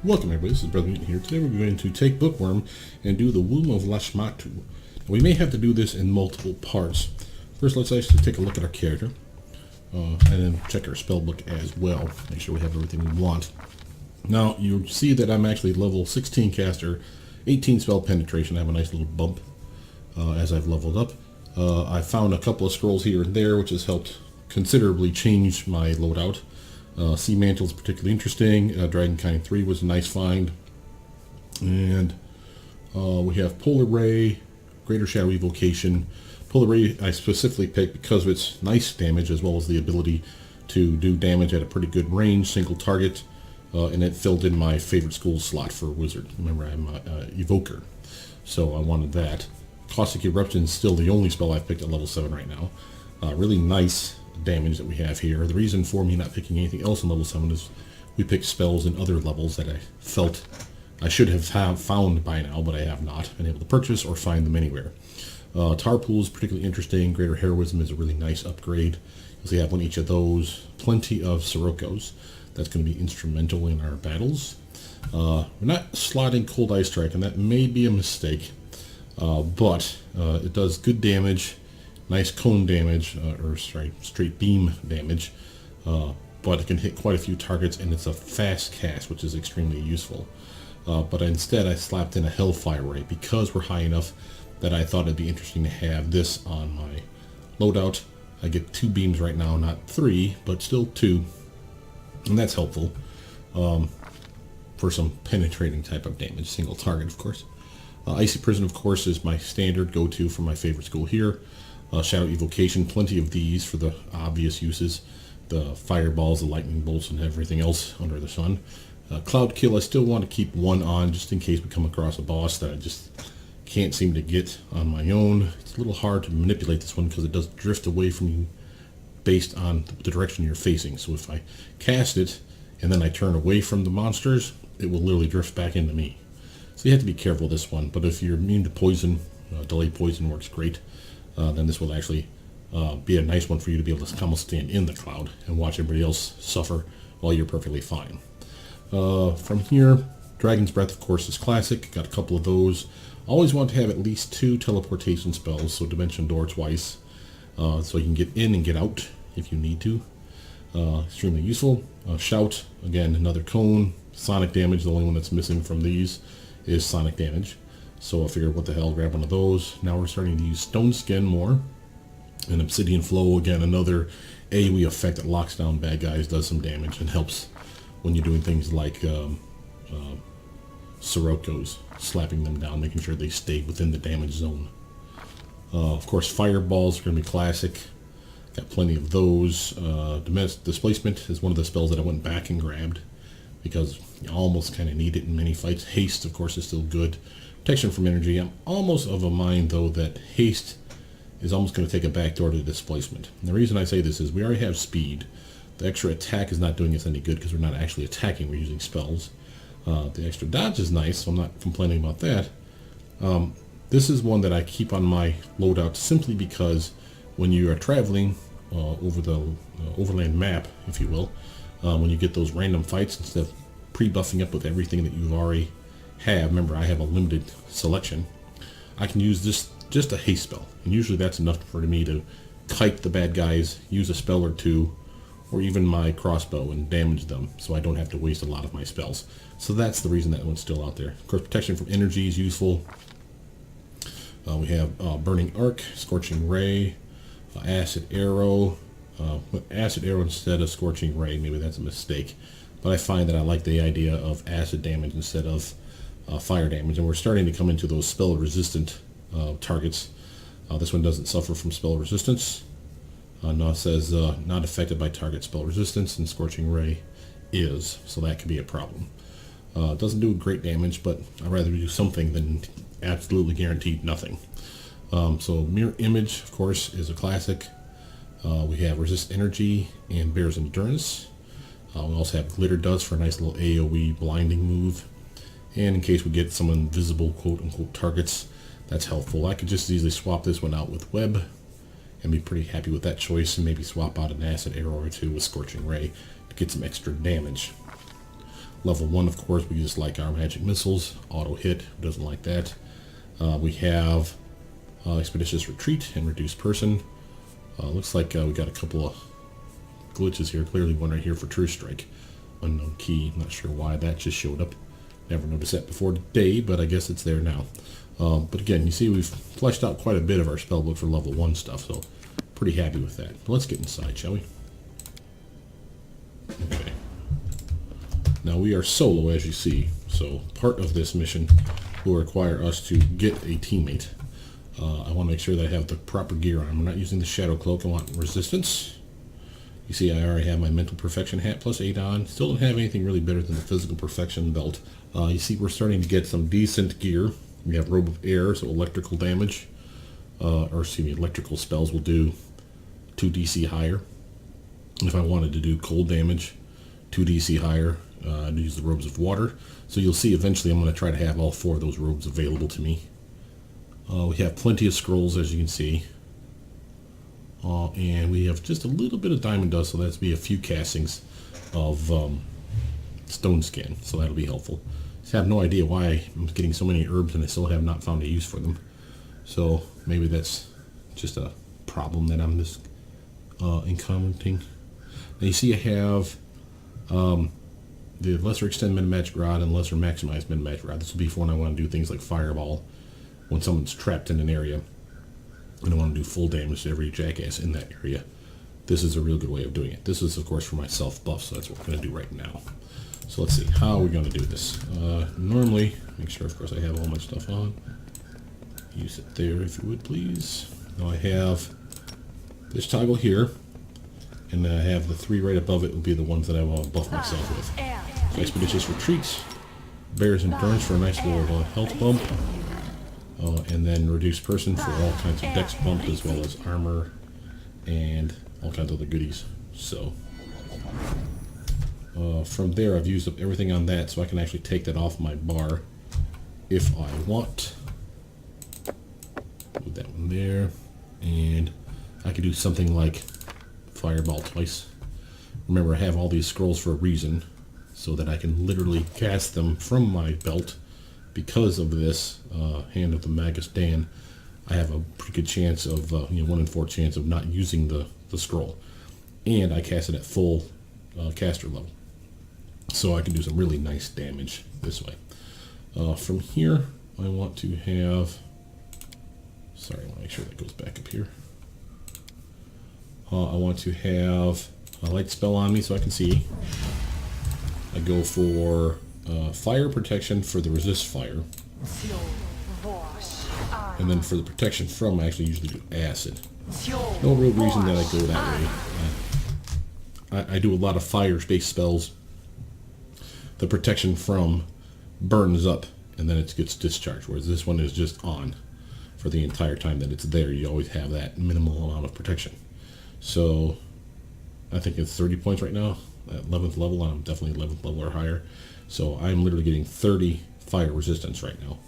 Welcome everybody, this is Brothermutant here. Today we're going to take Bookworm and do the Womb of Lamashtu. We may have to do this in multiple parts. First, let's actually take a look at our character, and then check our spell book as well. Make sure we have everything we want. Now, you see that I'm actually level 16 caster, 18 spell penetration. I have a nice little bump as I've leveled up. I found a couple of scrolls here and there, which has helped considerably change my loadout. Sea Mantle is particularly interesting. Dragonkind 3 was a nice find. And we have Polar Ray, Greater Shadow Evocation. Polar Ray I specifically picked because of its nice damage as well as the ability to do damage at a pretty good range, single target. And it filled in my favorite school slot for Wizard. Remember, I'm an Evoker, so I wanted that. Caustic Eruption is still the only spell I've picked at level 7 right now. Really nice damage that we have here. The reason for me not picking anything else in level 7 is we picked spells in other levels that I felt I should have found by now, but I have not been able to purchase or find them anywhere. Tarpool is particularly interesting. Greater Heroism is a really nice upgrade. So we have one each of those. Plenty of Sirokkos. That's going to be instrumental in our battles. We're not slotting Cold Ice Strike, and that may be a mistake, but it does good damage. Nice cone damage, or straight beam damage, but it can hit quite a few targets, and it's a fast cast, which is extremely useful. But instead I slapped in a Hellfire Ray because we're high enough that I thought it'd be interesting to have this on my loadout. I get 2 beams right now, not 3, but still 2, and that's helpful for some penetrating type of damage, single target of course. Icy Prison of course is my standard go-to for my favorite school here. Shadow Evocation, plenty of these for the obvious uses. The fireballs, the lightning bolts, and everything else under the sun. Cloud Kill, I still want to keep one on just in case we come across a boss that I just can't seem to get on my own. It's a little hard to manipulate this one because it does drift away from you based on the direction you're facing. So if I cast it and then I turn away from the monsters, it will literally drift back into me. So you have to be careful with this one. But if you're immune to poison, delay poison works great. Then this will actually be a nice one for you to be able to almost stand in the cloud and watch everybody else suffer while you're perfectly fine. From here, Dragon's Breath of course is classic. Got a couple of those. Always want to have at least 2 teleportation spells, so Dimension Door twice, so you can get in and get out if you need to. Extremely useful. Shout, again another cone. Sonic damage, the only one that's missing from these is sonic damage. So I figured, what the hell, grab one of those. Now we're starting to use Stone Skin more. And Obsidian Flow, again, another AoE effect that locks down bad guys, does some damage, and helps when you're doing things like Sirokkos, slapping them down, making sure they stay within the damage zone. Of course, Fireballs are going to be classic. Got plenty of those. Displacement is one of the spells that I went back and grabbed because you almost kind of need it in many fights. Haste, of course, is still good. Protection from energy. I'm almost of a mind, though, that haste is almost going to take a backdoor to displacement. And the reason I say this is we already have speed. The extra attack is not doing us any good because we're not actually attacking, we're using spells. The extra dodge is nice, so I'm not complaining about that. This is one that I keep on my loadout simply because when you are traveling over the overland map, if you will, when you get those random fights, instead of pre-buffing up with everything that you've already have, remember I have a limited selection, I can use this just a haste spell, and usually that's enough for me to kite the bad guys, use a spell or two, or even my crossbow and damage them, so I don't have to waste a lot of my spells. So that's the reason that one's still out there. Of course, protection from energy is useful. We have Burning Arc, Scorching Ray, Acid Arrow. Acid Arrow instead of Scorching Ray, maybe that's a mistake, but I find that I like the idea of acid damage instead of fire damage, and we're starting to come into those spell resistant targets. This one doesn't suffer from spell resistance. No, it says not affected by target spell resistance, and Scorching Ray is, so that could be a problem. Doesn't do great damage, but I'd rather do something than absolutely guaranteed nothing. So Mirror Image, of course, is a classic. We have Resist Energy and Bear's Endurance. We also have Glitter Dust for a nice little AoE blinding move. And in case we get some invisible quote-unquote targets, that's helpful. I could just easily swap this one out with Web and be pretty happy with that choice, and maybe swap out an Acid Arrow or two with Scorching Ray to get some extra damage. Level 1, of course, we just like our magic missiles. Auto hit, who doesn't like that? We have Expeditious Retreat and Reduced Person. Looks like we got a couple of glitches here. Clearly one right here for True Strike. Unknown key, not sure why that just showed up. Never noticed that before today, but I guess it's there now. But again, you see we've fleshed out quite a bit of our spellbook for level 1 stuff, so pretty happy with that. Let's get inside, shall we? Okay. Now we are solo, as you see, so part of this mission will require us to get a teammate. I want to make sure that I have the proper gear on. I'm not using the Shadow Cloak. I want resistance. You see I already have my Mental Perfection hat plus 8 on. Still don't have anything really better than the Physical Perfection belt. You see we're starting to get some decent gear. We have Robe of Air, so electrical damage, electrical spells will do 2 DC higher. If I wanted to do cold damage, 2 DC higher, I'd use the Robes of Water. So you'll see eventually I'm going to try to have all 4 of those robes available to me. We have plenty of scrolls, as you can see. And we have just a little bit of diamond dust, so that's be a few castings of stone skin, so that'll be helpful. Just have no idea why I'm getting so many herbs and I still have not found a use for them. So maybe that's just a problem that I'm just encountering. Now you see I have the Lesser Extend Meta Magic Rod and Lesser Maximize Meta Magic Rod. This will be for when I want to do things like Fireball, when someone's trapped in an area and I want to do full damage to every jackass in that area. This is a real good way of doing it. This is, of course, for my self-buff, so that's what we're going to do right now. So let's see, how are we going to do this? Normally, make sure, of course, I have all my stuff on. Use it there, if you would, please. Now I have this toggle here, and I have the 3 right above it will be the ones that I want to buff myself with. So Expeditious Retreat, Bears Endurance for a nice little health bump, and then Reduced Person for all kinds of dex bump, as well as armor and all kinds of other goodies. So from there I've used up everything on that, so I can actually take that off my bar if I want. Put that one there, and I could do something like Fireball twice. Remember, I have all these scrolls for a reason, so that I can literally cast them from my belt. Because of this Hand of the Magus Dan, I have a pretty good chance of 1 in 4 chance of not using the scroll, and I cast it at full caster level, so I can do some really nice damage this way. From here, I want to have. Sorry, I want to make sure that goes back up here. I want to have a light spell on me so I can see. I go for fire protection for the resist fire. And then for the protection from, I actually usually do acid. No real reason that I go that way. I do a lot of fire-based spells. The protection from burns up and then it gets discharged, whereas this one is just on for the entire time that it's there. You always have that minimal amount of protection. So I think it's 30 points right now at 11th level. I'm definitely 11th level or higher. So I'm literally getting 30 fire resistance right now,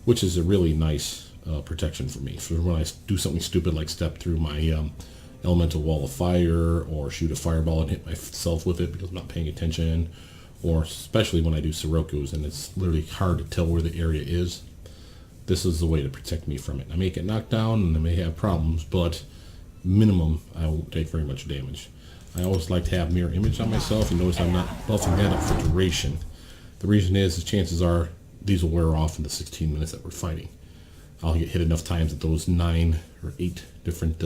which is a really nice protection for me. For when I do something stupid like step through my elemental wall of fire or shoot a fireball and hit myself with it because I'm not paying attention, or especially when I do Sirokus and it's literally hard to tell where the area is. This is the way to protect me from it. I may get knocked down and I may have problems, but minimum I won't take very much damage. I always like to have mirror image on myself, and notice I'm not buffing that up for duration. The reason is chances are these will wear off in the 16 minutes that we're fighting. I'll get hit enough times that those 9 or 8 different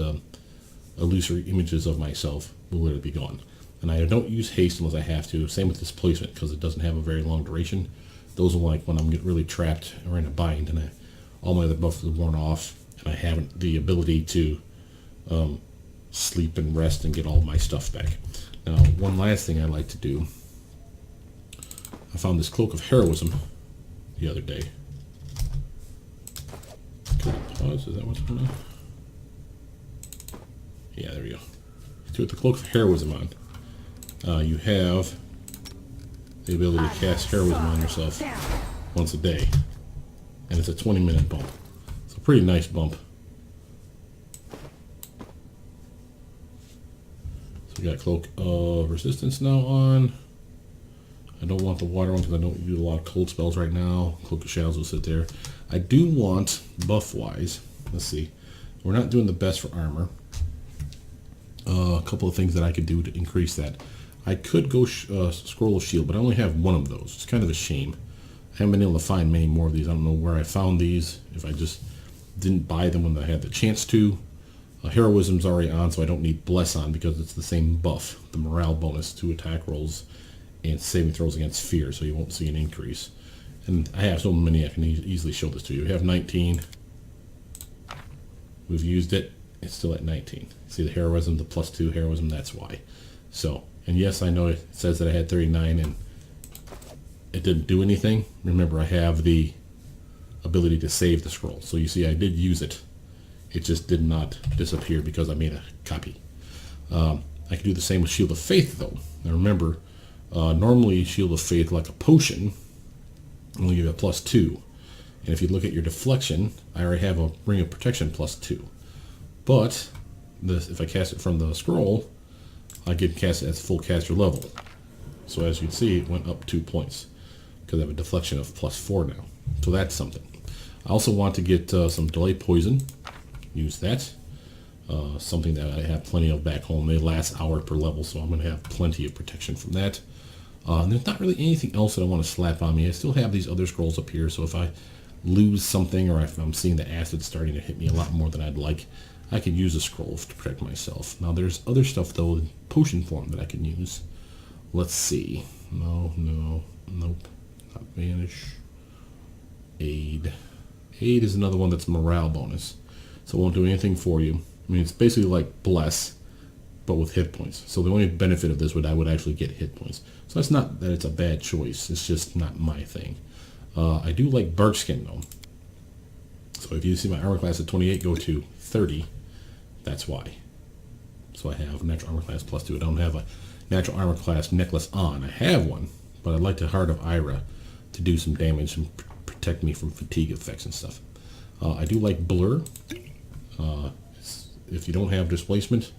illusory images of myself will literally be gone. And I don't use haste unless I have to. Same with displacement, because it doesn't have a very long duration. Those are like when I'm getting really trapped or in a bind and all my other buffs are worn off and I haven't the ability to sleep and rest and get all my stuff back. Now, one last thing I like to do, I found this Cloak of Heroism the other day. Can I pause? Is that what's going on? Yeah, there we go. To put the Cloak of Heroism on, you have the ability to cast Heroism on yourself once a day, and it's a 20-minute bump. It's a pretty nice bump. So we got Cloak of Resistance now on. I don't want the water one because I don't do a lot of cold spells right now. Cloak of Shadows will sit there. I do want, buff-wise, let's see. We're not doing the best for armor. A couple of things that I could do to increase that. I could go Scroll of Shield, but I only have one of those. It's kind of a shame. I haven't been able to find many more of these. I don't know where I found these. If I just didn't buy them when I had the chance to. Heroism's already on, so I don't need Bless on because it's the same buff. The morale bonus to attack rolls and saving throws against fear, so you won't see an increase. And I have so many I can easily show this to you. We have 19. We've used it. It's still at 19. See the heroism, the +2 heroism, that's why. So, and yes, I know it says that I had 39 and it didn't do anything. Remember, I have the ability to save the scroll. So you see, I did use it. It just did not disappear because I made a copy. I can do the same with Shield of Faith, though. Now remember, normally Shield of Faith, like a potion, only give it +2. And if you look at your deflection, I already have a Ring of Protection +2. But if I cast it from the scroll, I get cast it at full caster level. So as you can see, it went up 2 points because I have a deflection of +4 now. So that's something. I also want to get some Delay Poison. Use that. Something that I have plenty of back home. They last hour per level, so I'm going to have plenty of protection from that. And there's not really anything else that I want to slap on me. I still have these other scrolls up here, so if I lose something or if I'm seeing the acid starting to hit me a lot more than I'd like, I could use a scroll to protect myself. Now there's other stuff though in potion form that I can use. Let's see. Nope. Not Vanish. Aid. Aid is another one that's morale bonus. So it won't do anything for you. I mean, it's basically like Bless, but with hit points. So the only benefit of this would I would actually get hit points. So that's not that it's a bad choice. It's just not my thing. I do like Barkskin though. So if you see my armor class at 28 go to 30, that's why. So I have natural armor class +2. I don't have a natural armor class necklace on. I have one, but I'd like the Heart of Ira to do some damage and protect me from fatigue effects and stuff. I do like Blur. If you don't have displacement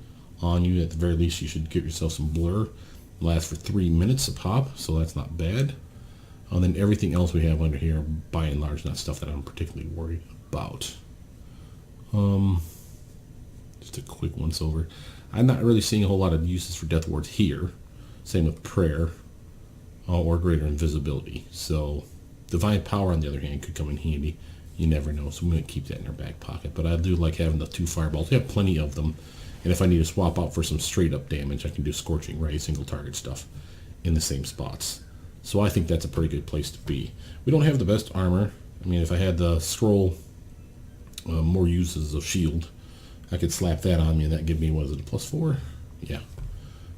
on you, at the very least you should get yourself some Blur. It lasts for 3 minutes a pop, so that's not bad. And then everything else we have under here, by and large, not stuff that I'm particularly worried about. Just a quick once over. I'm not really seeing a whole lot of uses for Death Wards here. Same with Prayer or Greater Invisibility. So Divine Power, on the other hand, could come in handy. You never know, so I'm going to keep that in our back pocket. But I do like having the 2 fireballs. We have plenty of them. And if I need to swap out for some straight up damage, I can do Scorching Ray, single target stuff in the same spots. So I think that's a pretty good place to be. We don't have the best armor. I mean, if I had the scroll, more uses of shield, I could slap that on me and that give me, what is it, a +4? Yeah.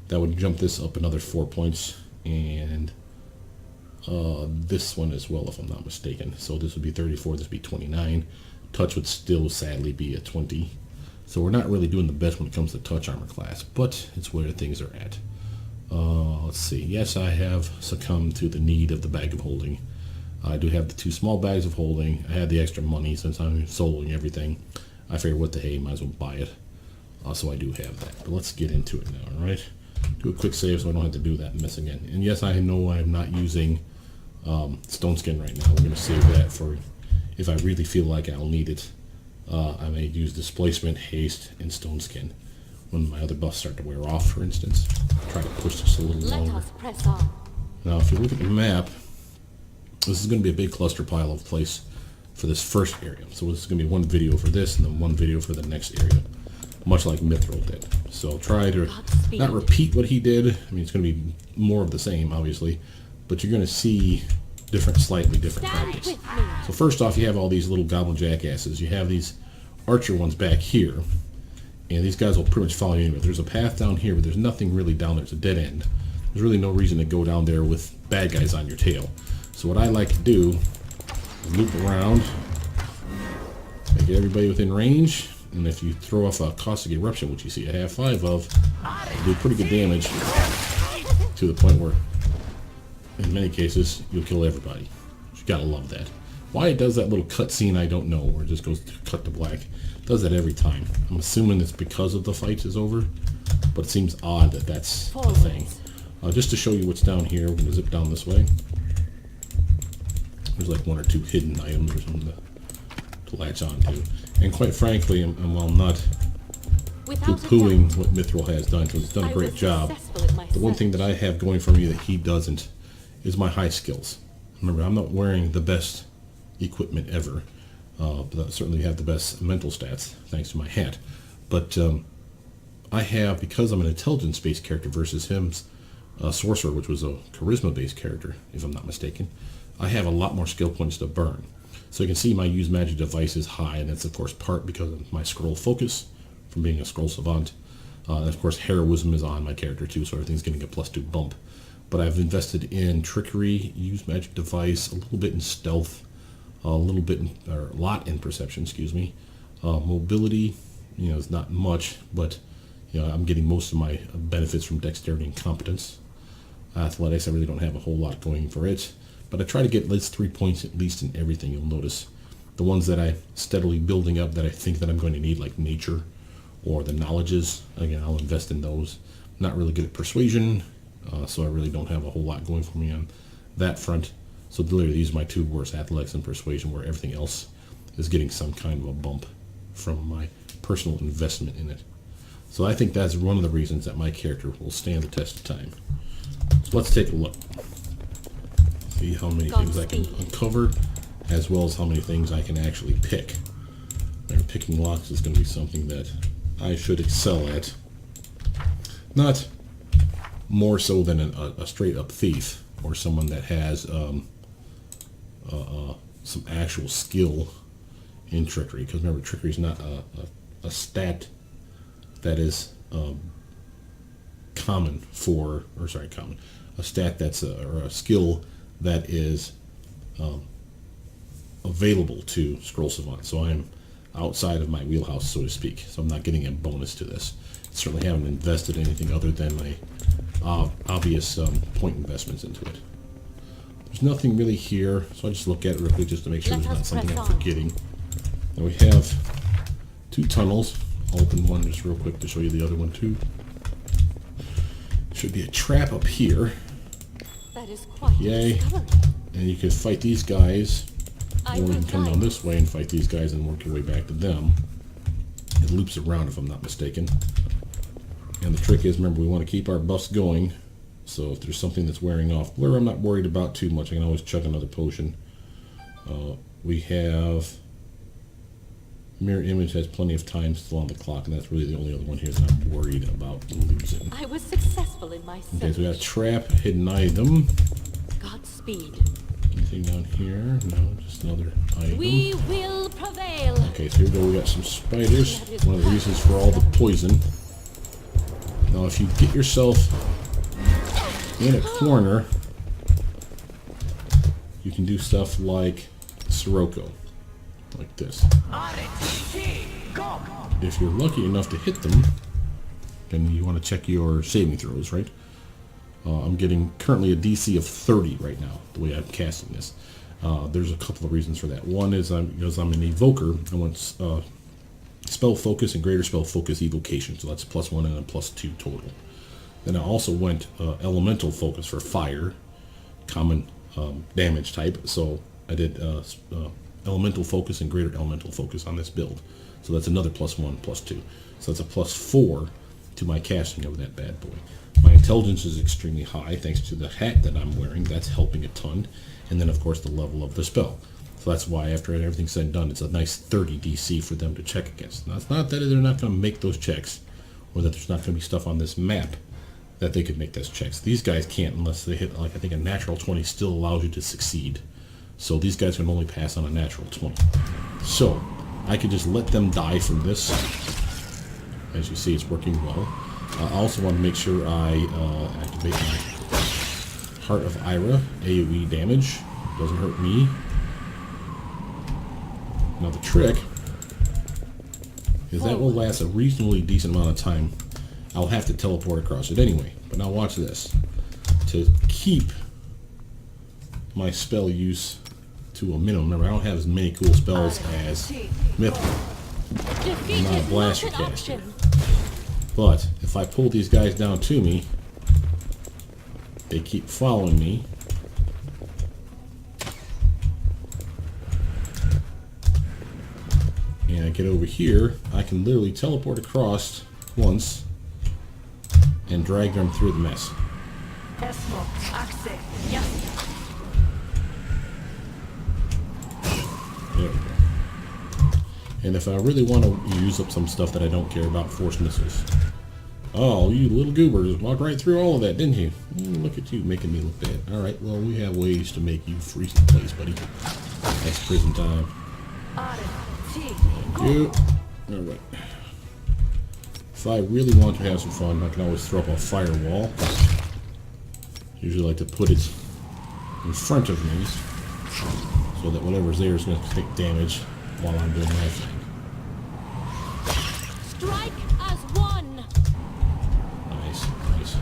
That would jump this up another 4 points. And this one as well, if I'm not mistaken. So this would be 34, this would be 29. Touch would still sadly be a 20. So we're not really doing the best when it comes to touch armor class, but it's where things are at. Let's see. Yes, I have succumbed to the need of the bag of holding. I do have the 2 small bags of holding. I had the extra money since I'm soloing everything. I figured, what the hey, might as well buy it. So I do have that. But let's get into it now, alright? Do a quick save so I don't have to do that mess again. And yes, I know I'm not using Stone Skin right now. We're going to save that for if I really feel like I'll need it. I may use Displacement, Haste, and Stone Skin when my other buffs start to wear off, for instance. Try to push this a little longer. Let us press on. Now, if you look at the map, this is going to be a big cluster pile of place for this first area. So this is going to be one video for this and then one video for the next area, much like Mithril did. So try to not repeat what he did. I mean, it's going to be more of the same, obviously, but you're going to see slightly different tactics. So first off, you have all these little goblin jackasses. You have these archer ones back here, and these guys will pretty much follow you anywhere. There's a path down here, but there's nothing really down there. It's a dead end. There's really no reason to go down there with bad guys on your tail. So what I like to do is loop around, make everybody within range, and if you throw off a Caustic Eruption, which you see I have 5 of, you do pretty good damage to the point where in many cases you'll kill everybody. You gotta love that. Why it does that little cut scene, I don't know, where it just goes to cut to black. It does that every time. I'm assuming it's because of the fight is over, but it seems odd that that's the thing. Just to show you what's down here, we're going to zip down this way. There's like 1 or 2 hidden items or something to latch on to. And quite frankly, I'm while not poo-pooing what Mithril has done, because it's done a great job, the one thing that I have going for me that he doesn't is my high skills. Remember, I'm not wearing the best equipment ever, but I certainly have the best mental stats, thanks to my hat. But I have, because I'm an intelligence-based character versus him's sorcerer, which was a charisma-based character, if I'm not mistaken, I have a lot more skill points to burn. So you can see my use magic device is high, and that's of course part because of my scroll focus from being a scroll savant. And of course heroism is on my character too, so everything's getting a +2 bump. But I've invested in trickery, use magic device, a little bit in stealth, a little bit in, or a lot in perception, excuse me. Mobility, is not much, but I'm getting most of my benefits from dexterity and competence. Athletics, I really don't have a whole lot going for it, but I try to get at least 3 points at least in everything. You'll notice the ones that I'm steadily building up that I think that I'm going to need, like nature or the knowledges, again, I'll invest in those. I'm not really good at persuasion, so I really don't have a whole lot going for me on that front. So literally these are my 2 worst, athletics and persuasion, where everything else is getting some kind of a bump from my personal investment in it. So I think that's one of the reasons that my character will stand the test of time. So let's take a look. See how many things I can uncover, as well as how many things I can actually pick. And picking locks is going to be something that I should excel at. Not more so than a straight-up thief, or someone that has some actual skill in trickery. Because remember, trickery is not a stat that is common, a stat that's or a skill that is available to Scroll Savant. So I'm outside of my wheelhouse, so to speak. So I'm not getting a bonus to this. Certainly haven't invested anything other than my obvious point investments into it. There's nothing really here, so I just look at it real quick just to make sure there's not something I'm forgetting. Now we have 2 tunnels. I'll open one just real quick to show you the other one too. Should be a trap up here. That is quite yay. And you can fight these guys, or you can come down this way and fight these guys and work your way back to them. It loops around if I'm not mistaken. And the trick is, remember, we want to keep our buffs going. So if there's something that's wearing off, where I'm not worried about too much, I can always chuck another potion. We have mirror image has plenty of time still on the clock, and that's really the only other one here that I'm worried about losing. I was successful in my search. Okay, so we got a trap, hidden item. Godspeed. Anything down here? No, just another item. We will prevail. Okay, so here we go. We got some spiders. One of the reasons for all the poison. Now, if you get yourself in a corner, you can do stuff like Sirocco, like this. If you're lucky enough to hit them, then you want to check your saving throws, right? I'm getting currently a DC of 30 right now, the way I'm casting this. There's a couple of reasons for that. One is because I'm an evoker, I want spell focus and greater spell focus evocation, so that's +1 and a +2 total. Then I also went elemental focus for fire, common damage type, so I did elemental focus and greater elemental focus on this build. So that's another +1, +2. So that's a +4 to my casting of that bad boy. My intelligence is extremely high thanks to the hat that I'm wearing. That's helping a ton. And then, of course, the level of the spell. So that's why after everything's said and done, it's a nice 30 DC for them to check against. Now, it's not that they're not going to make those checks, or that there's not going to be stuff on this map that they could make those checks. These guys can't unless they hit, like, I think a natural 20 still allows you to succeed. So these guys can only pass on a natural 20. So I could just let them die from this. As you see, it's working well. I also want to make sure I activate my Heart of Ira, AoE damage. Doesn't hurt me. Now the trick is that will last a reasonably decent amount of time. I'll have to teleport across it anyway. But now watch this. To keep my spell use to a minimum. Remember, I don't have as many cool spells as Mithril. I'm not a blaster caster. But if I pull these guys down to me, they keep following me. And I get over here, I can literally teleport across once and drag them through the mess. There we go. And if I really want to use up some stuff that I don't care about, force missiles. Oh, you little goobers, walked right through all of that, didn't you? Look at you, making me look bad. Alright, well, we have ways to make you freeze in place, buddy. Nice prison time. You. Alright. If I really want to have some fun, I can always throw up a firewall. Usually like to put it in front of me, so that whatever's there is going to take damage while I'm doing my thing. Strike as one. Nice, nice.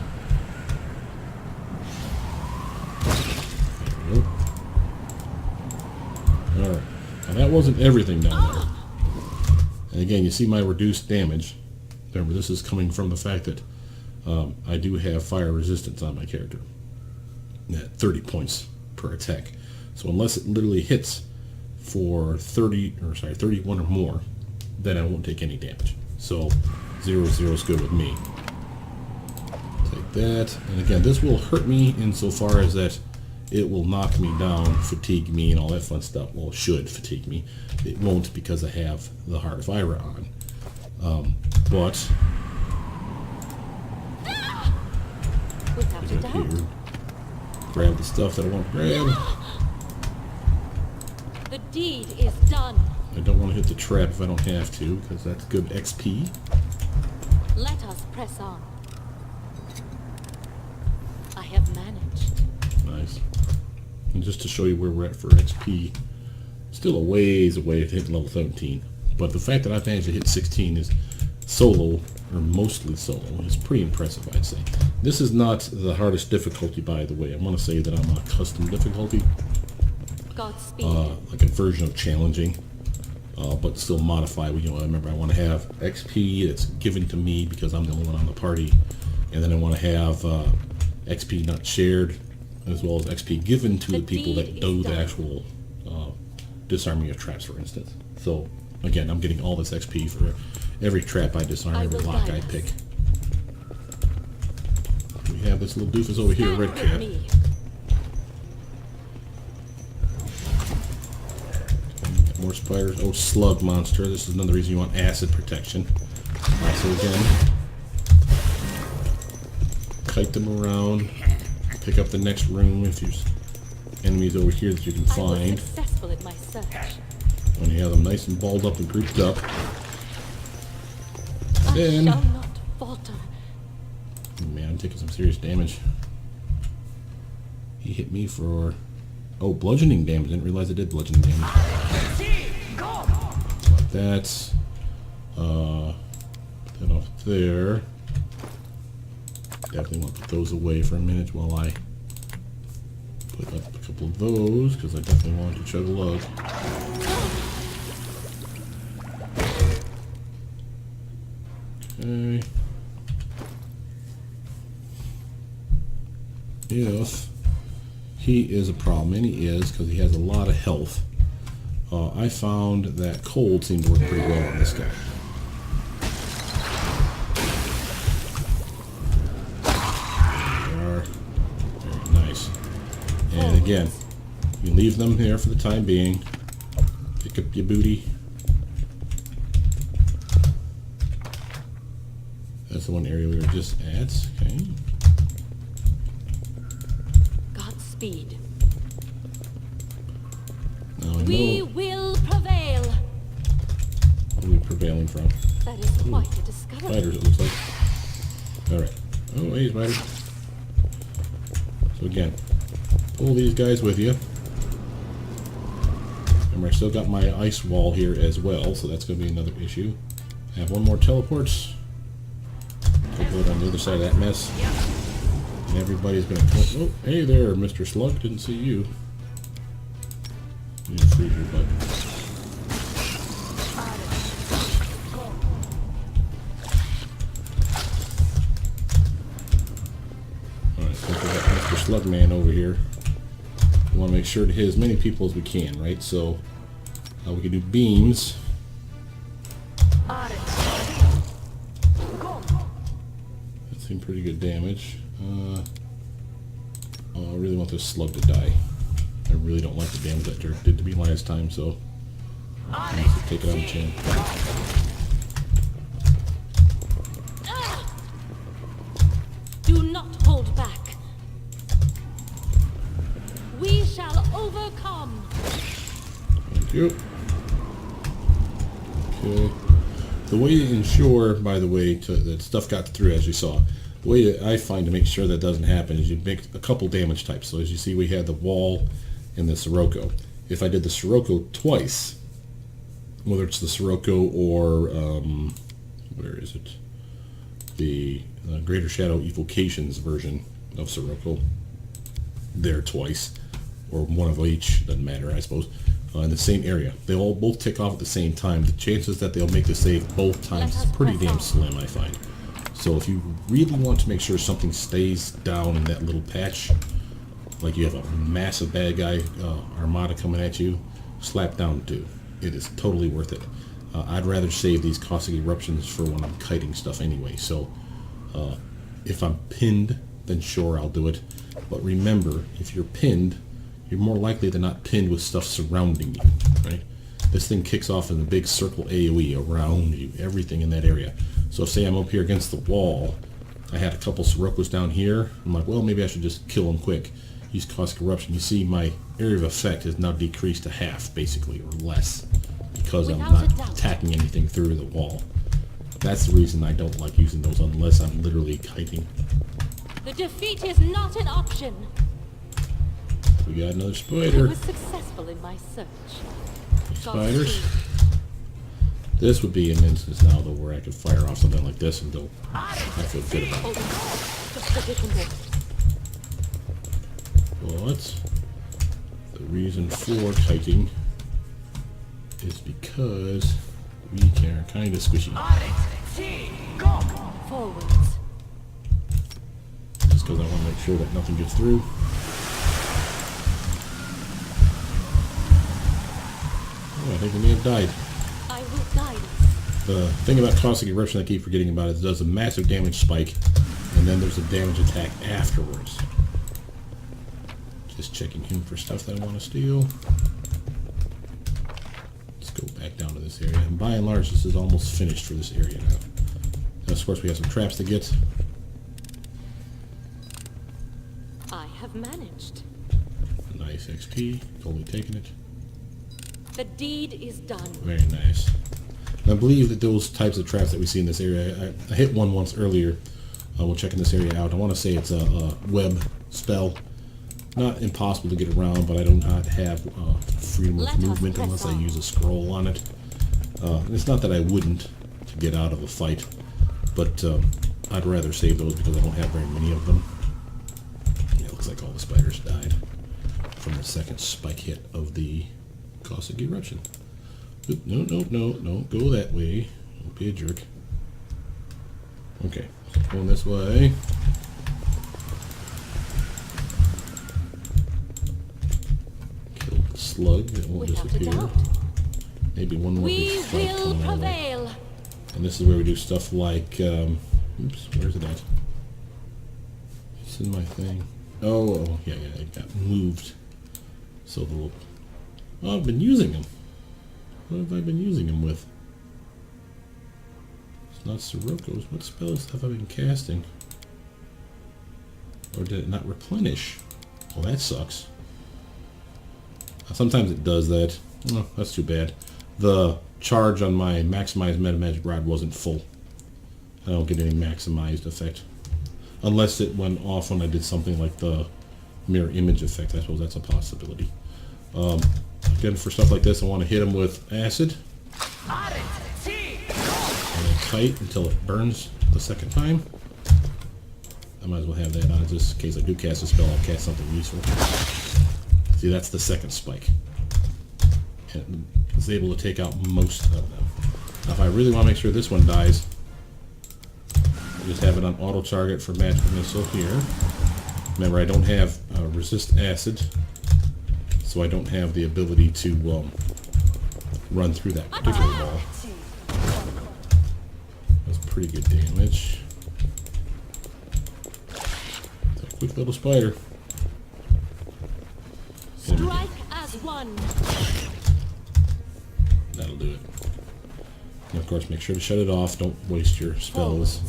There we go. Alright. Now that wasn't everything down there. And again, you see my reduced damage. Remember, this is coming from the fact that I do have fire resistance on my character. At 30 points per attack. So unless it literally hits for 31 or more, then I won't take any damage. So 0/0 is good with me. Take that. And again, this will hurt me insofar as that it will knock me down, fatigue me, and all that fun stuff. Well, it should fatigue me. It won't because I have the Heart of Ira on. But Without a doubt. here, grab the stuff that I want to grab. The deed is done. I don't want to hit the trap if I don't have to, because that's good XP. Let us press on. I have managed. Nice. And just to show you where we're at for XP, still a ways away to hitting level 17. But the fact that I've managed to hit 16 is solo, or mostly solo, is pretty impressive, I'd say. This is not the hardest difficulty, by the way. I want to say that I'm on a custom difficulty. Godspeed. Like a version of challenging, but still modified. You know, I remember I want to have XP that's given to me because I'm the only one on the party, and then I want to have XP not shared, as well as XP given to the people that do the actual disarming of traps, for instance. So again, I'm getting all this XP for every trap I disarm, every lock I pick. We have this little doofus over here, Red Cap. More spiders. Oh, slug monster. This is another reason you want acid protection. So again, kite them around. Pick up the next room if there's enemies over here that you can find. I was successful in my search. When you have them nice and balled up and grouped up. I shall not falter. Man, I'm taking some serious damage. He hit me for... Oh, bludgeoning damage. Didn't realize I did bludgeoning damage. Like that. Put that off there. Definitely want to put those away for a minute while I put up a couple of those, because I definitely want to chug a lug. Okay. If he is a problem, and he is, because he has a lot of health, I found that cold seemed to work pretty well on this guy. Very nice. And again, you leave them here for the time being. Pick up your booty. That's the one area we were just at. Okay. Godspeed. Now I We know will prevail. what are we prevailing from. That is quite a discovery. Spiders, it looks like. Alright. Oh, hey, spider. So again, pull these guys with you. Remember, I still got my ice wall here as well, so that's going to be another issue. I have one more teleports. Go on the other side of that mess. And everybody's going to... Oh, hey there, Mr. Slug. Didn't see you. You need to freeze your butt. Alright, so we got Mr. slug man over here. We want to make sure to hit as many people as we can, right? So we can do beams. That seemed pretty good damage. Oh, I really want this slug to die. I really don't like the damage that Dirk did to me last time, so I need to take it on the chin. Do not hold back. We shall overcome. Thank you. Okay. The way to ensure, by the way, that stuff got through, as you saw, the way that I find to make sure that doesn't happen is you make a couple damage types. So as you see, we had the wall and the Sirocco. If I did the Sirocco twice, whether it's the Sirocco or, where is it? The Greater Shadow Evocations version of Sirocco, there twice, or one of each, doesn't matter, I suppose, in the same area. They all both tick off at the same time. The chances that they'll make the save both times is pretty damn slim, I find. So if you really want to make sure something stays down in that little patch, like you have a massive bad guy armada coming at you, slap down 2. It is totally worth it. I'd rather save these caustic eruptions for when I'm kiting stuff anyway. So if I'm pinned, then sure, I'll do it. But remember, if you're pinned, you're more likely than not pinned with stuff surrounding you, right? This thing kicks off in a big circle AoE around you, everything in that area. So if, say, I'm up here against the wall, I had a couple Siroccos down here, I'm like, well, maybe I should just kill them quick. Use caustic eruption. You see my area of effect is now decreased to half, basically, or less, because I'm not attacking anything through the wall. That's the reason I don't like using those unless I'm literally kiting. The defeat is not an option. We got another I spider. was successful in my search. Spiders. This would be an instance now, though, where I could fire off something like this and I feel good about it. Just a bit more. But the reason for kiting is because we are kind of squishy. Forwards. Just because I want to make sure that nothing gets through. Oh, I think we may have died. I will guide us. The thing about caustic eruption I keep forgetting about is it does a massive damage spike, and then there's a damage attack afterwards. Just checking him for stuff that I want to steal. Let's go back down to this area. And by and large, this is almost finished for this area now. Now, of course, we have some traps to get. I have managed. Nice XP. Totally taking it. The deed is done. Very nice. And I believe that those types of traps that we see in this area, I hit one once earlier. We're checking this area out. I want to say it's a web spell. Not impossible to get around, but I do not have freedom of movement unless I use a scroll on it. It's not that I wouldn't to get out of a fight, but I'd rather save those because I don't have very many of them. Yeah, it looks like all the spiders died from the second spike hit of the caustic eruption. Oop, no, go that way. Don't be a jerk. Okay, going this way. Slug that won't disappear. Maybe one more big slug coming our way. And this is where we do stuff like oops, where's it at? It's in my thing. Oh yeah, it got moved. So the little, oh, I've been using them. What have I been using them with? It's not Siroccos. What spells have I been casting? Or did it not replenish? Well, that sucks. Sometimes it does that. Oh, that's too bad. The charge on my maximized meta magic rod wasn't full. I don't get any maximized effect. Unless it went off when I did something like the mirror image effect. I suppose that's a possibility. Again, for stuff like this, I want to hit them with acid. And then kite until it burns the second time. I might as well have that on just in case I do cast a spell, I'll cast something useful. See, that's the second spike. And it's able to take out most of them. Now, if I really want to make sure this one dies, I just have it on auto target for magical missile here. Remember, I don't have resist acid, so I don't have the ability to run through that particular wall. That's pretty good damage. It's a quick little spider. Strike as one. That'll do it. And of course, make sure to shut it off. Don't waste your spells.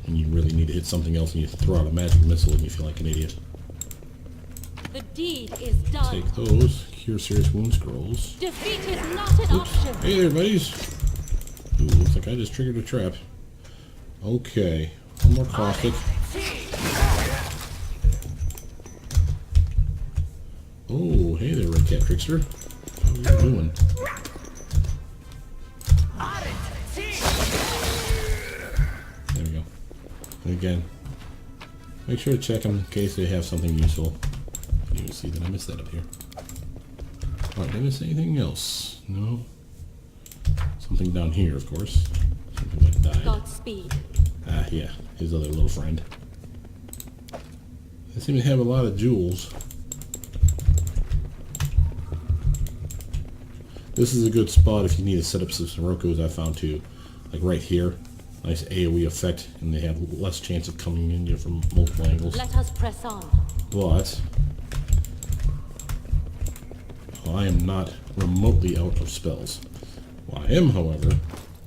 And you really need to hit something else, and you throw out a magic missile and you feel like an idiot. The deed is done. Take those. Cure serious wound scrolls. Defeat is not an option. Hey there, buddies. Ooh, looks like I just triggered a trap. Okay. One more caustic. Oh, hey there, Red Cat Trickster. How are you doing? There we go. And again, make sure to check them in case they have something useful. You can see that I missed that up here. Alright, did I miss anything else? No. Something down here, of course. Something that died. Godspeed. Ah, yeah. His other little friend. They seem to have a lot of jewels. This is a good spot if you need to set up some Sirocco's, I found too. Like right here. Nice AoE effect, and they have less chance of coming in from multiple angles. Let us press on. But I am not remotely out of spells. Well, I am, however,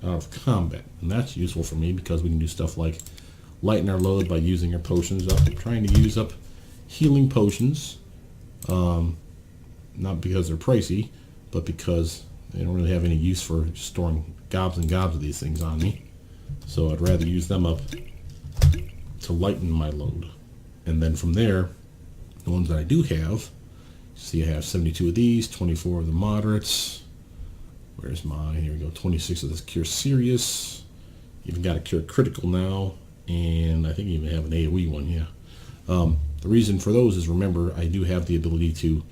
out of combat. And that's useful for me because we can do stuff like lighten our load by using our potions up. I'm trying to use up healing potions. Not because they're pricey, but because they don't really have any use for storing gobs and gobs of these things on me. So I'd rather use them up to lighten my load. And then from there, the ones that I do have, see I have 72 of these, 24 of the moderates. Where's mine? Here we go, 26 of this Cure Serious. Even got a Cure Critical now, and I think you even have an AoE one, yeah. The reason for those is, remember, I do have the ability to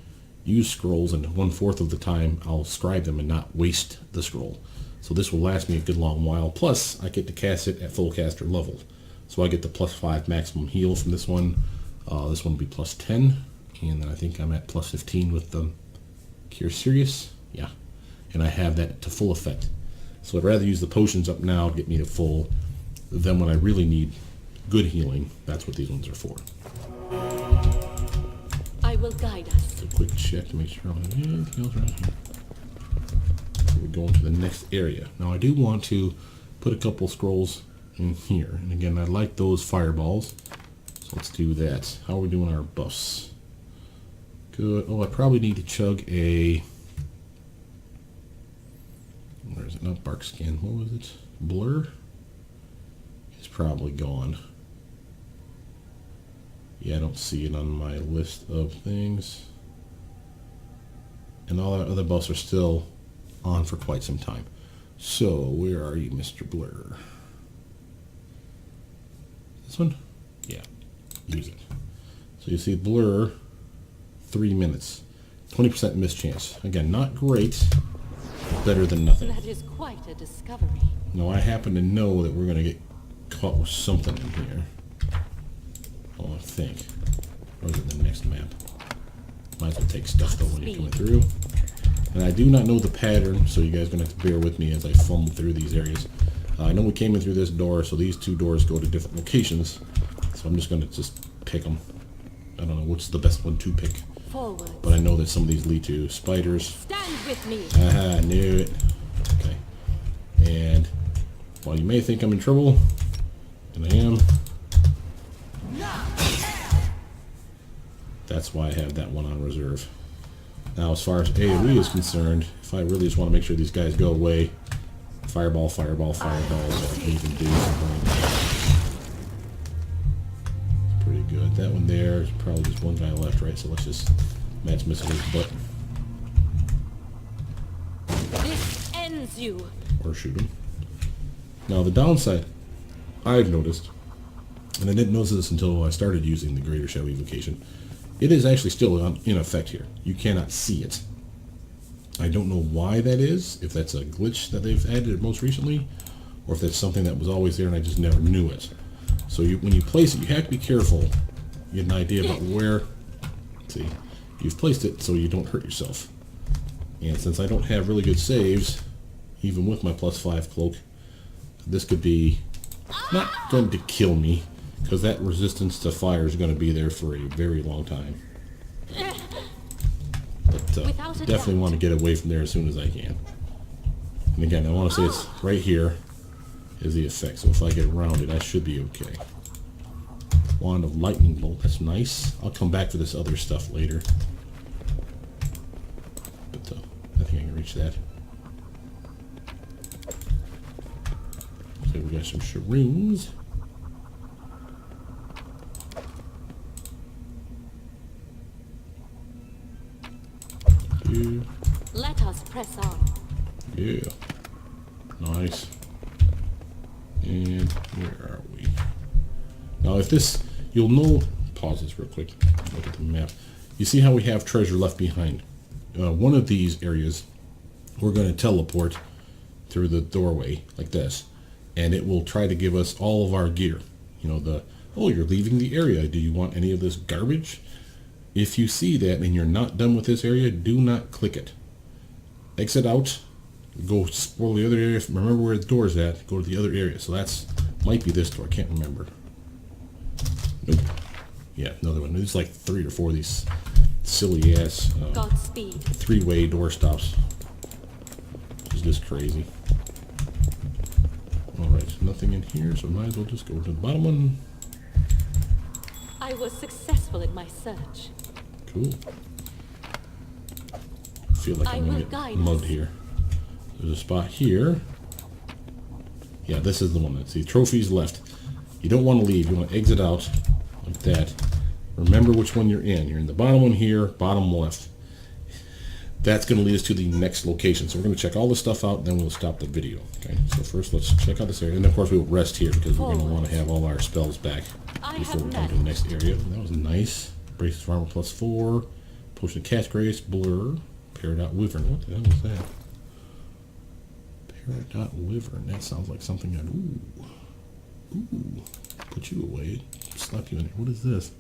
use scrolls, and 1/4 of the time I'll scribe them and not waste the scroll. So this will last me a good long while. Plus, I get to cast it at full caster level. So I get the +5 maximum heal from this one. This one will be +10. And then I think I'm at +15 with the Cure Serious. Yeah. And I have that to full effect. So I'd rather use the potions up now to get me to full. Then when I really need good healing, that's what these ones are for. I will guide us. A quick check to make sure I don't have anything else around here. We're going to the next area. Now I do want to put a couple scrolls in here. And again, I like those fireballs. So let's do that. How are we doing our buffs? Good. Oh, I probably need to chug a... Where is it? Not bark skin. What was it? Blur? It's probably gone. Yeah, I don't see it on my list of things. And all the other buffs are still on for quite some time. So, where are you, Mr. Blur? This one? Yeah. Use it. So you see Blur, 3 minutes. 20% mischance. Again, not great. Better than nothing. That is quite a discovery. Now, I happen to know that we're going to get caught with something in here. Oh, I think. Or is it the next map? Might as well take stuff though when you're coming through. And I do not know the pattern, so you guys are going to have to bear with me as I fumble through these areas. I know we came in through this door, so these two doors go to different locations. So I'm just going to just pick them. I don't know what's the best one to pick. Forward. But I know that some of these lead to spiders. Stand with me. Aha, I knew it. Okay. And while you may think I'm in trouble, and I am, that's why I have that one on reserve. Now, as far as AoE is concerned, if I really just want to make sure these guys go away, fireball, fireball, fireball is what I can even do. It's pretty good. That one there is probably just one guy left, right? So let's just match missile his butt. This ends you. Or shoot him. Now, the downside I've noticed, and I didn't notice this until I started using the Greater Shadow Evocation, it is actually still in effect here. You cannot see it. I don't know why that is, if that's a glitch that they've added most recently, or if that's something that was always there and I just never knew it. So when you place it, you have to be careful get an idea about where. See, you've placed it so you don't hurt yourself. And since I don't have really good saves, even with my +5 cloak, this could be not going to kill me, because that resistance to fire is going to be there for a very long time. But definitely want to get away from there as soon as I can. And again, I want to say it's right here is the effect, so if I get around it, I should be okay. Wand of Lightning Bolt, that's nice. I'll come back for this other stuff later. But I think I can reach that. So we got some shrooms. Yeah. Let us press on. Yeah. Nice. And where are we? Now if this, you'll know, pause this real quick, look at the map. You see how we have treasure left behind? One of these areas, we're going to teleport through the doorway like this. And it will try to give us all of our gear. You know, oh, you're leaving the area. Do you want any of this garbage? If you see that and you're not done with this area, do not click it. Exit out. Go explore the other area. Remember where the door is at. Go to the other area. So that's, might be this door. I can't remember. Nope. Yeah, another one. There's like 3 or 4 of these silly ass Godspeed. 3-way door stops. It's just crazy. Alright, nothing in here, so might as well just go to the bottom one. I was successful in my search. Cool. I feel like I'm gonna get mugged here. There's a spot here. Yeah, this is the one. See, trophies left. You don't want to leave. You want to exit out like that. Remember which one you're in. You're in the bottom one here, bottom left. That's going to lead us to the next location. So we're going to check all this stuff out, then we'll stop the video. Okay, so first let's check out this area. And of course we'll rest here because we're going to want to have all our spells back before we come to the next area. That was nice. Braces of Armor +4. Potion of Cat's Grace. Blur. Peridot Wyvern. What the hell was that? Peridot Wyvern. That sounds like something that... Ooh. Put you away. Slap you in there. What is this?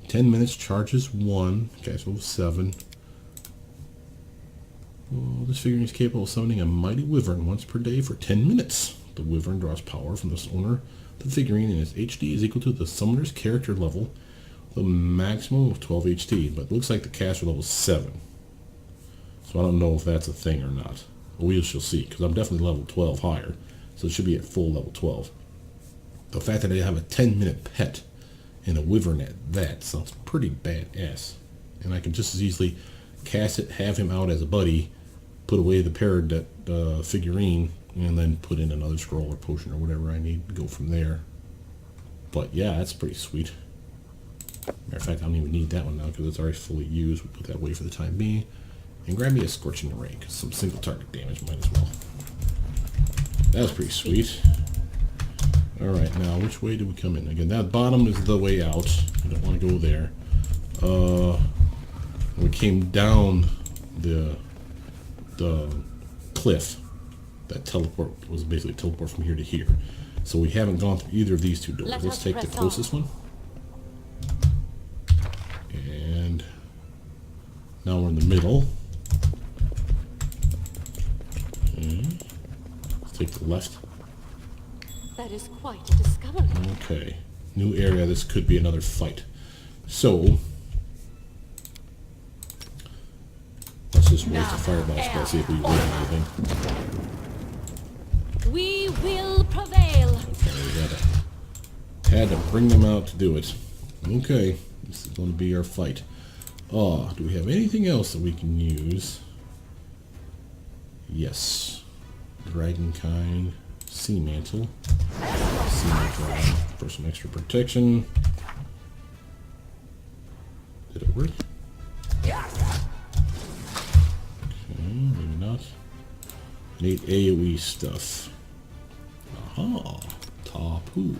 10 minutes. Charges 1. Okay, so 7. Oh, this figurine is capable of summoning a mighty wyvern once per day for 10 minutes. The wyvern draws power from the owner. The figurine and its HD is equal to the summoner's character level, the maximum of 12 HD, but it looks like the caster level is 7. So I don't know if that's a thing or not. We shall see, because I'm definitely level 12 higher, so it should be at full level 12. The fact that I have a 10-minute pet and a wyvern at that sounds pretty badass. And I can just as easily cast it, have him out as a buddy, put away the Peridot figurine, and then put in another scroll or potion or whatever I need to go from there. But yeah, that's pretty sweet. Matter of fact, I don't even need that one now because it's already fully used. We'll put that away for the time being. And grab me a Scorching Ray, because some single target damage might as well. That was pretty sweet. Alright, now which way do we come in? Again, that bottom is the way out. You don't want to go there. We came down the cliff. That teleport was basically teleport from here to here. So we haven't gone through either of these two doors. Let's take the closest one. And now we're in the middle. And let's take the left. That is quite a discovery. Okay. New area. This could be another fight. So let's just waste a fireball spell, see if we win anything. We will prevail. Okay, we had to bring them out to do it. Okay, this is going to be our fight. Do we have anything else that we can use? Yes. Dragonkind, Sea Mantle. Sea Mantle for some extra protection. Did it work? Maybe not. I need AoE stuff. Aha! Tapu.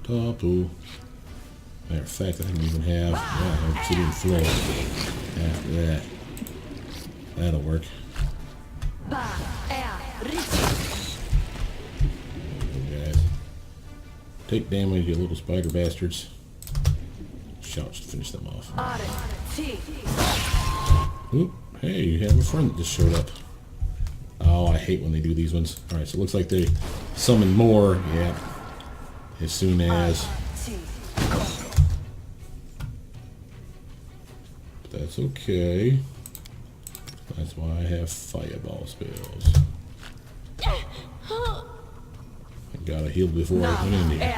Tapu. Matter of fact, I didn't even have Obsidian Floor. After that. That'll work. Guys. Take damage, you little spider bastards. Shouts to finish them off. Oop, hey, you have a friend that just showed up. Oh, I hate when they do these ones. Alright, so it looks like they summon more. Yeah. As soon as. That's okay. That's why I have fireball spells. I gotta heal before I went in here.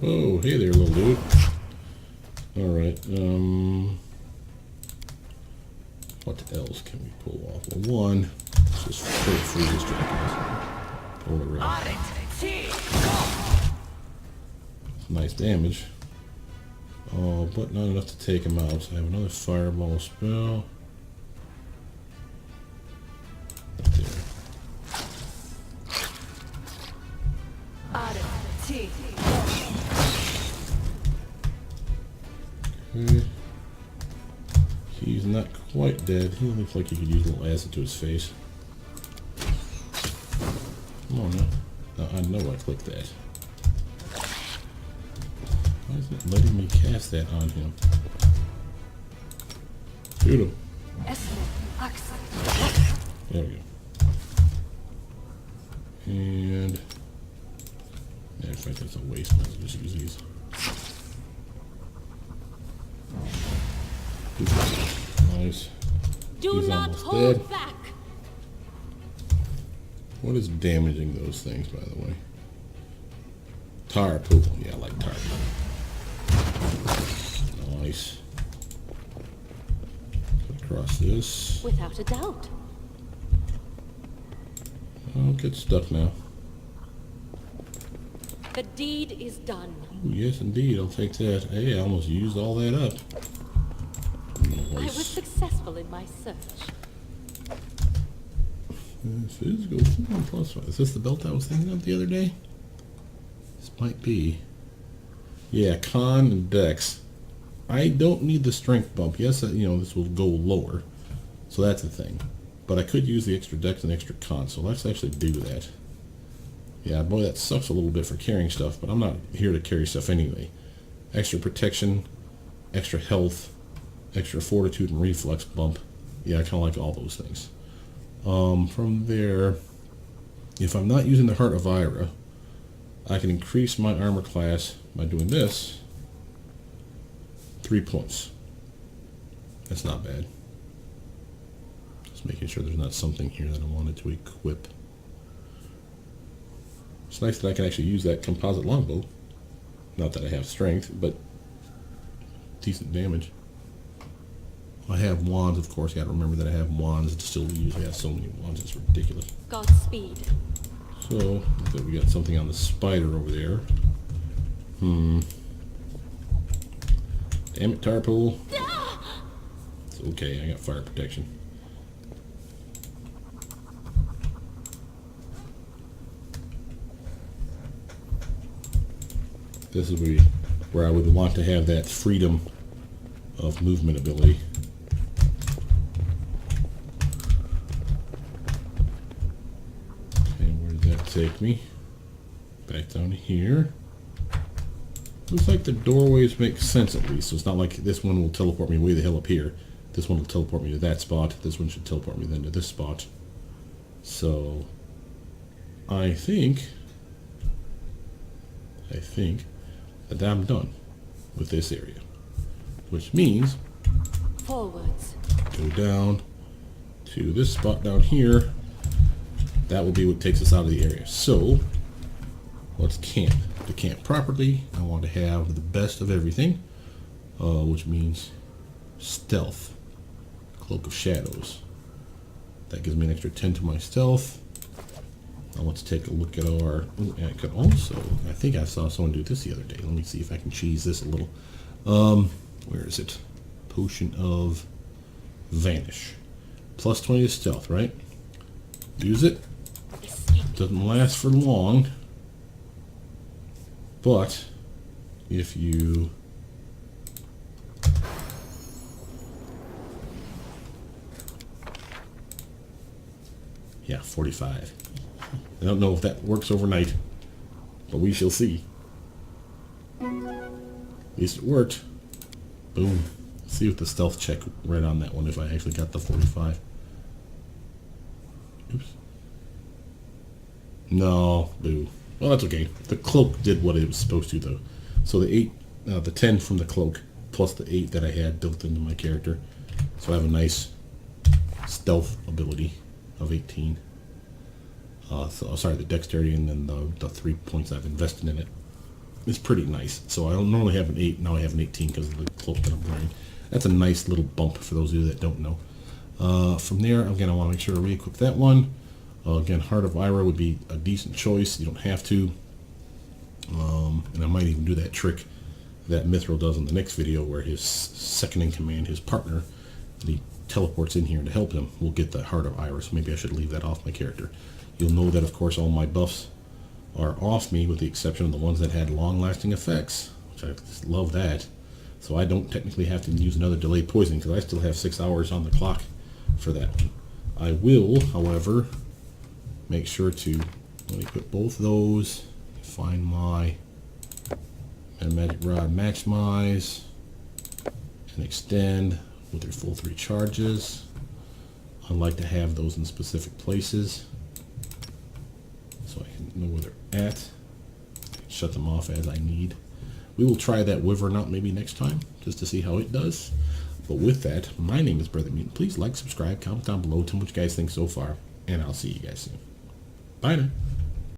Whoa, hey there, little dude. Alright, what else can we pull off? Well, one, let's just free this dragon. Pull it around. Nice damage. Oh, but not enough to take him out. So I have another fireball spell. Right there. Okay. He's not quite dead. He looks like he could use a little acid to his face. Come on now. Now I know I clicked that. Why isn't it letting me cast that on him? Shoot him. There we go. And yeah, in fact, that's a waste. Let's just use these. Nice. Do He's not almost hold dead. back. What is damaging those things, by the way? Tar pool. Yeah, I like tar pool. Nice. Across this. Without a doubt. I'll get stuck now. The deed is done. Ooh, yes, indeed. I'll take that. Hey, I almost used all that up. I was successful in my search. Physical plus 5. Is this the belt I was thinking of the other day? This might be. Yeah, con and dex. I don't need the strength bump. Yes, this will go lower. So that's the thing. But I could use the extra dex and extra con, so let's actually do that. Yeah, boy, that sucks a little bit for carrying stuff, but I'm not here to carry stuff anyway. Extra protection, extra health, extra fortitude and reflex bump. Yeah, I kind of like all those things. From there, if I'm not using the Heart of Ira, I can increase my armor class by doing this. 3 points. That's not bad. Just making sure there's not something here that I wanted to equip. It's nice that I can actually use that composite longbow. Not that I have strength, but decent damage. I have wands, of course. You gotta remember that I have wands. It's still usually have so many wands, it's ridiculous. Godspeed. So, looks like we got something on the spider over there. Damn it, Tarpool. It's okay, I got fire protection. This is where I would want to have that freedom of movement ability. Okay, where did that take me? Back down here. Looks like the doorways make sense at least, so it's not like this one will teleport me way the hell up here. This one will teleport me to that spot. This one should teleport me then to this spot. So, I think that I'm done with this area. Which means, Forwards. go down to this spot down here. That will be what takes us out of the area. So, let's camp. To camp properly, I want to have the best of everything, which means stealth. Cloak of Shadows. That gives me an extra 10 to my stealth. Now let's take a look at our... Ooh, I could also... I think I saw someone do this the other day. Let me see if I can cheese this a little. Where is it? Potion of Vanish. Plus 20 to stealth, right? Use it. Doesn't last for long. But if you... Yeah, 45. I don't know if that works overnight, but we shall see. At least it worked. Boom. Let's see with the stealth check right on that one if I actually got the 45. Oops. No, boo. Well, that's okay. The cloak did what it was supposed to, though. So the 10 from the cloak plus the 8 that I had built into my character. So I have a nice stealth ability of 18. Sorry, the dexterity and then the 3 points I've invested in it. It's pretty nice. So I normally have an 8, now I have an 18 because of the cloak that I'm wearing. That's a nice little bump for those of you that don't know. From there, again, I want to make sure to re-equip that one. Again, Heart of Ira would be a decent choice. You don't have to. And I might even do that trick that Mithril does in the next video where his second in command, his partner, that he teleports in here to help him, will get the Heart of Ira. So maybe I should leave that off my character. You'll know that, of course, all my buffs are off me with the exception of the ones that had long-lasting effects, which I just love that. So I don't technically have to use another delayed poisoning because I still have 6 hours on the clock for that one. I will, however, make sure to, let me put both those, find my Magic Rod maximize, and extend with their full 3 charges. I like to have those in specific places so I can know where they're at, shut them off as I need. We will try that Wyvern out maybe next time just to see how it does. But with that, my name is Brothermutant. Please like, subscribe, comment down below, tell me what you guys think so far, and I'll see you guys soon. Bye now.